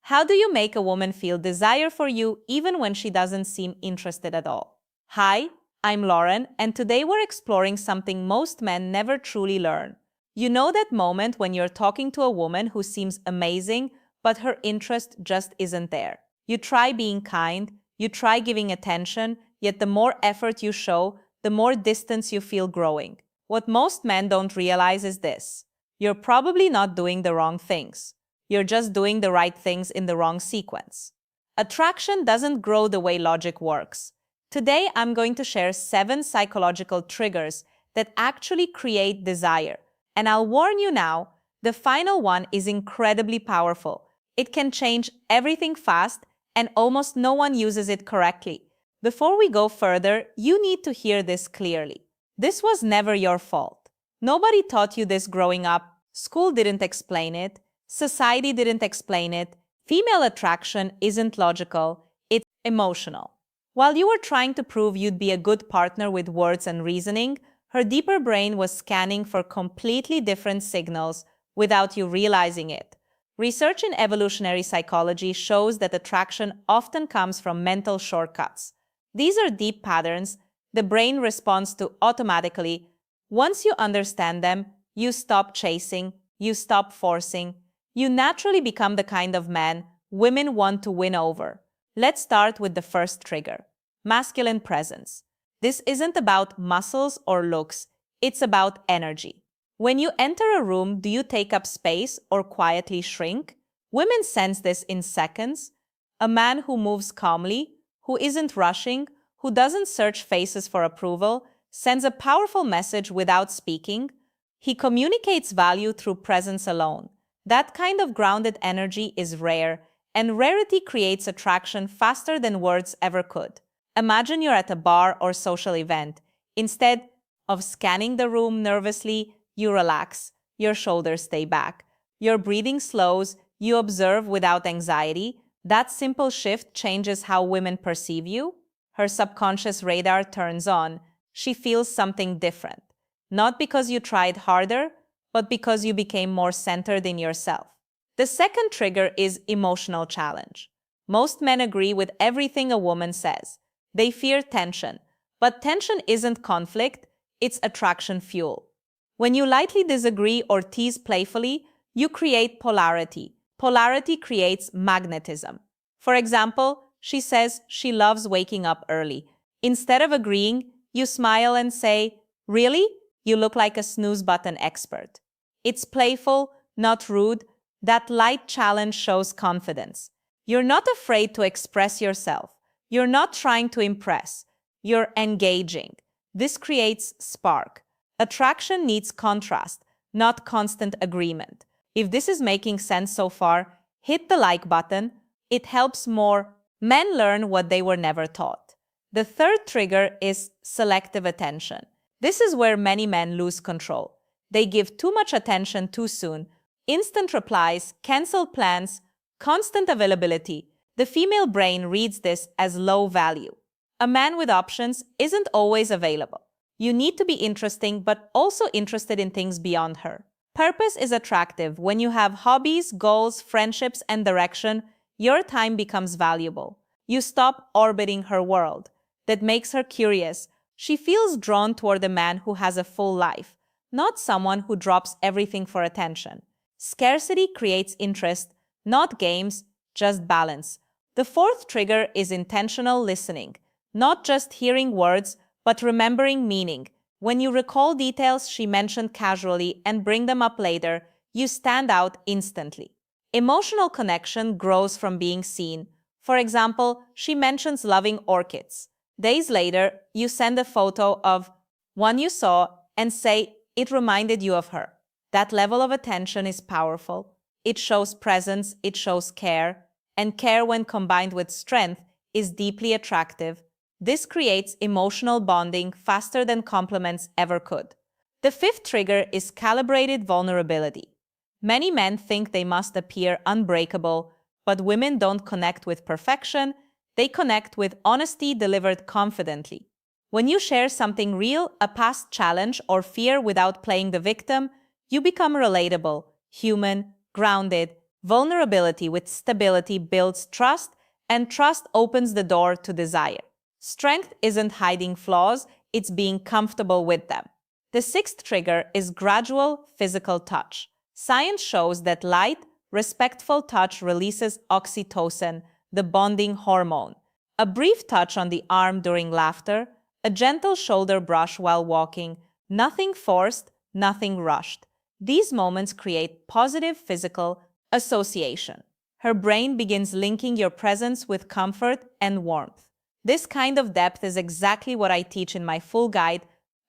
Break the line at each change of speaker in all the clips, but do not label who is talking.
How do you make a woman feel desire for you even when she doesn't seem interested at all? Hi, I'm Lauren, and today we're exploring something most men never truly learn. You know that moment when you're talking to a woman who seems amazing, but her interest just isn't there. You try being kind, you try giving attention, yet the more effort you show, the more distance you feel growing. What most men don't realize is this: you're probably not doing the wrong things. You're just doing the right things in the wrong sequence. Attraction doesn't grow the way logic works. Today, I'm going to share 7 psychological triggers that actually create desire. And I'll warn you now, the final one is incredibly powerful. It can change everything fast, and almost no one uses it correctly. Before we go further, you need to hear this clearly. This was never your fault. Nobody taught you this growing up. School didn't explain it. Society didn't explain it. Female attraction isn't logical, it's emotional. While you were trying to prove you'd be a good partner with words and reasoning, her deeper brain was scanning for completely different signals without you realizing it. Research in evolutionary psychology shows that attraction often comes from mental shortcuts. These are deep patterns the brain responds to automatically. Once you understand them, you stop chasing, you stop forcing, you naturally become the kind of man women want to win over. Let's start with the first trigger: masculine presence. This isn't about muscles or looks, it's about energy. When you enter a room, do you take up space or quietly shrink? Women sense this in seconds. A man who moves calmly, who isn't rushing, who doesn't search faces for approval, sends a powerful message without speaking. He communicates value through presence alone. That kind of grounded energy is rare, and rarity creates attraction faster than words ever could. Imagine you're at a bar or social event. Instead of scanning the room nervously, you relax, your shoulders stay back, your breathing slows, you observe without anxiety. That simple shift changes how women perceive you. Her subconscious radar turns on. She feels something different. Not because you tried harder, but because you became more centered in yourself. The second trigger is emotional challenge. Most men agree with everything a woman says. They fear tension, but tension isn't conflict, it's attraction fuel. When you lightly disagree or tease playfully, you create polarity. Polarity creates magnetism. For example, she says she loves waking up early. Instead of agreeing, you smile and say, "Really? You look like a snooze button expert." It's playful, not rude. That light challenge shows confidence. You're not afraid to express yourself. You're not trying to impress. You're engaging. This creates spark. Attraction needs contrast, not constant agreement. If this is making sense so far, hit the like button. It helps more men learn what they were never taught. The third trigger is selective attention. This is where many men lose control. They give too much attention too soon. Instant replies, canceled plans, constant availability. The female brain reads this as low value. A man with options isn't always available. You need to be interesting, but also interested in things beyond her. Purpose is attractive. When you have hobbies, goals, friendships, and direction, your time becomes valuable. You stop orbiting her world. That makes her curious. She feels drawn toward a man who has a full life, not someone who drops everything for attention. Scarcity creates interest, not games, just balance. The fourth trigger is intentional listening, not just hearing words, but remembering meaning. When you recall details she mentioned casually and bring them up later, you stand out instantly. Emotional connection grows from being seen. For example, she mentions loving orchids. Days later, you send a photo of one you saw and say it reminded you of her. That level of attention is powerful. It shows presence, it shows care, and care when combined with strength is deeply attractive. This creates emotional bonding faster than compliments ever could. The fifth trigger is calibrated vulnerability. Many men think they must appear unbreakable, but women don't connect with perfection, they connect with honesty delivered confidently. When you share something real, a past challenge or fear without playing the victim, you become relatable, human, grounded. Vulnerability with stability builds trust, and trust opens the door to desire. Strength isn't hiding flaws, it's being comfortable with them. The sixth trigger is gradual physical touch. Science shows that light, respectful touch releases oxytocin, the bonding hormone. A brief touch on the arm during laughter, a gentle shoulder brush while walking, nothing forced, nothing rushed. These moments create positive physical association. Her brain begins linking your presence with comfort and warmth. This kind of depth is exactly what I teach in my full guide,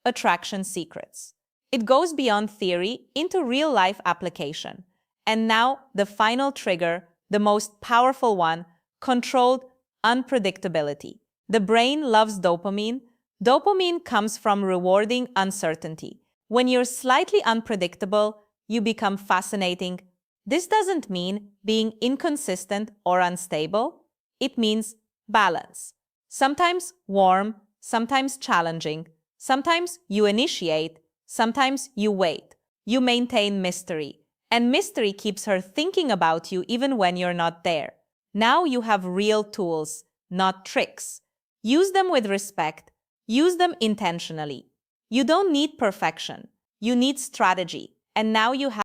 Attraction Secrets. It goes beyond theory into real-life application. And now, the final trigger, the most powerful one, controlled unpredictability. The brain loves dopamine. Dopamine comes from rewarding uncertainty. When you're slightly unpredictable, you become fascinating. This doesn't mean being inconsistent or unstable. It means balance. Sometimes warm, sometimes challenging. Sometimes you initiate, sometimes you wait. You maintain mystery. And mystery keeps her thinking about you even when you're not there. Now you have real tools, not tricks. Use them with respect. Use them intentionally. You don't need perfection. You need strategy. And now you have